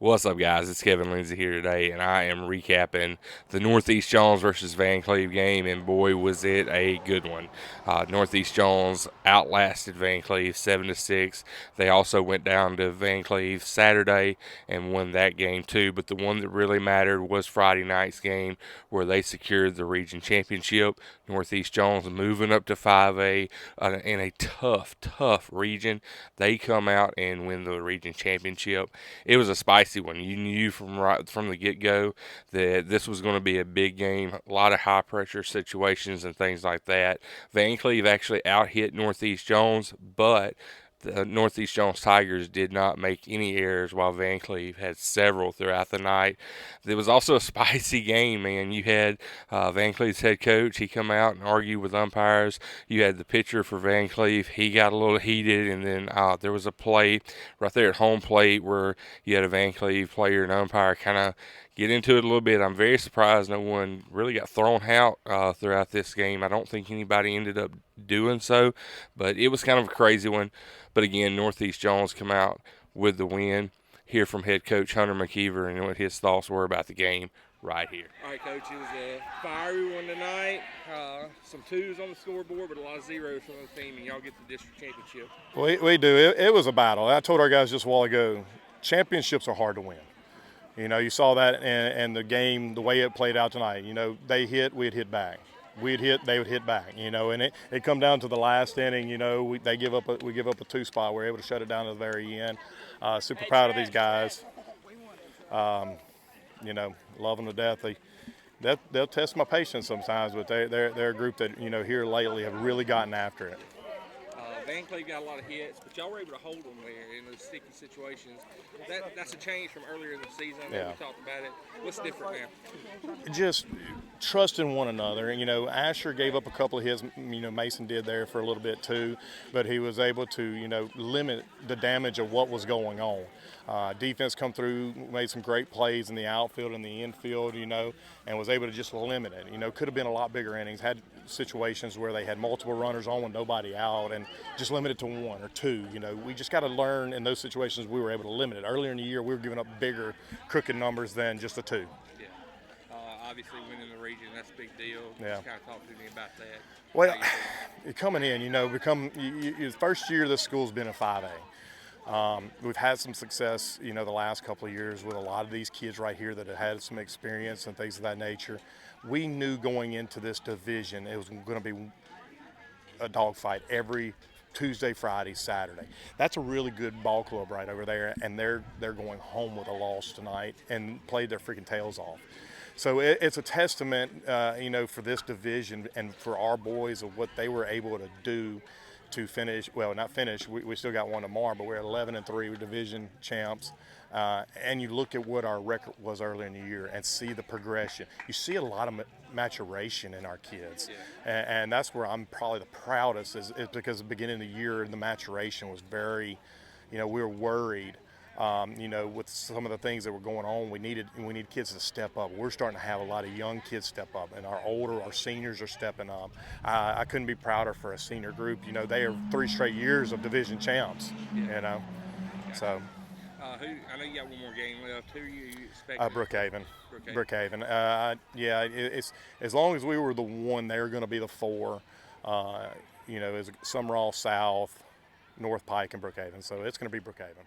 What's up, guys? It's Kevin Lindsay here today, and I am recapping the Northeast Jones versus Vancleave game, and boy, was it a good one. Northeast Jones outlasted Vancleave 7-6. They also went down to Vancleave Saturday and won that game too. But the one that really mattered was Friday night's game, where they secured the region championship. Northeast Jones moving up to 5A in a tough region. They come out and win the region championship. It was a spicy one. You knew from the get-go that this was going to be a big game, a lot of high-pressure situations and things like that. Vancleave actually out-hit Northeast Jones, but the Northeast Jones Tigers did not make any errors, while Vancleave had several throughout the night. It was also a spicy game, man. You had Vancleave's head coach. He come out and argue with umpires. You had the pitcher for Vancleave. He got a little heated, and then there was a play right there at home plate where you had a Vancleave player and umpire kind of get into it a little bit. I'm very surprised no one really got thrown out throughout this game. I don't think anybody ended up doing so, but it was kind of a crazy one. But again, Northeast Jones come out with the win. Hear from head coach Hunter McKeivier and what his thoughts were about the game right here. All right, Coach, it was a fiery one tonight. Some twos on the scoreboard, but a lot of zeros from the team, and y'all get the district championship. We do. It was a battle. I told our guys just a while ago, championships are hard to win. You know, you saw that in the game, the way it played out tonight. You know, they hit, we'd hit back. We'd hit, they would hit back. You know, and it come down to the last inning. You know, we give up a two spot. We're able to shut it down to the very end. Super proud of these guys. You know, love them to death. They'll test my patience sometimes, but they're a group that, you know, here lately have really gotten after it. Vancleave got a lot of hits, but y'all were able to hold them there in those sticky situations. That's a change from earlier in the season. I know we talked about it. What's different now? Just trusting one another. You know, Asher gave up a couple of his, you know, Mason did there for a little bit too, but he was able to, you know, limit the damage of what was going on. Defense come through, made some great plays in the outfield and the infield, you know, and was able to just limit it. You know, could have been a lot bigger innings, had situations where they had multiple runners on with nobody out, and just limit it to one or two. You know, we just got to learn in those situations we were able to limit it. Earlier in the year, we were giving up bigger, crooked numbers than just a two. Yeah. Obviously, winning the region, that's a big deal. Yeah. Just kind of talk to me about that. Well, coming in, you know, the first year this school's been in 5A. We've had some success, you know, the last couple of years with a lot of these kids right here that have had some experience and things of that nature. We knew going into this division it was going to be a dogfight every Tuesday, Friday, Saturday. That's a really good ball club right over there, and they're going home with a loss tonight and played their freaking tails off. So it's a testament, you know, for this division and for our boys of what they were able to do to finish, well, not finish, we still got one tomorrow, but we're 11-3, we're division champs. And you look at what our record was earlier in the year and see the progression. You see a lot of maturation in our kids. Yeah. And that's where I'm probably the proudest is because at the beginning of the year, the maturation was very, you know, we were worried. You know, with some of the things that were going on, we needed kids to step up. We're starting to have a lot of young kids step up, and our seniors are stepping up. I couldn't be prouder for a senior group. You know, they are 3 straight years of division champs. Yeah. You know, so. I know you got one more game left. Who are you expecting? Brookhaven. Yeah, it's as long as we were the one, they're going to be the 4. You know, Summerall, South, North Pike, and Brookhaven. So it's going to be Brookhaven.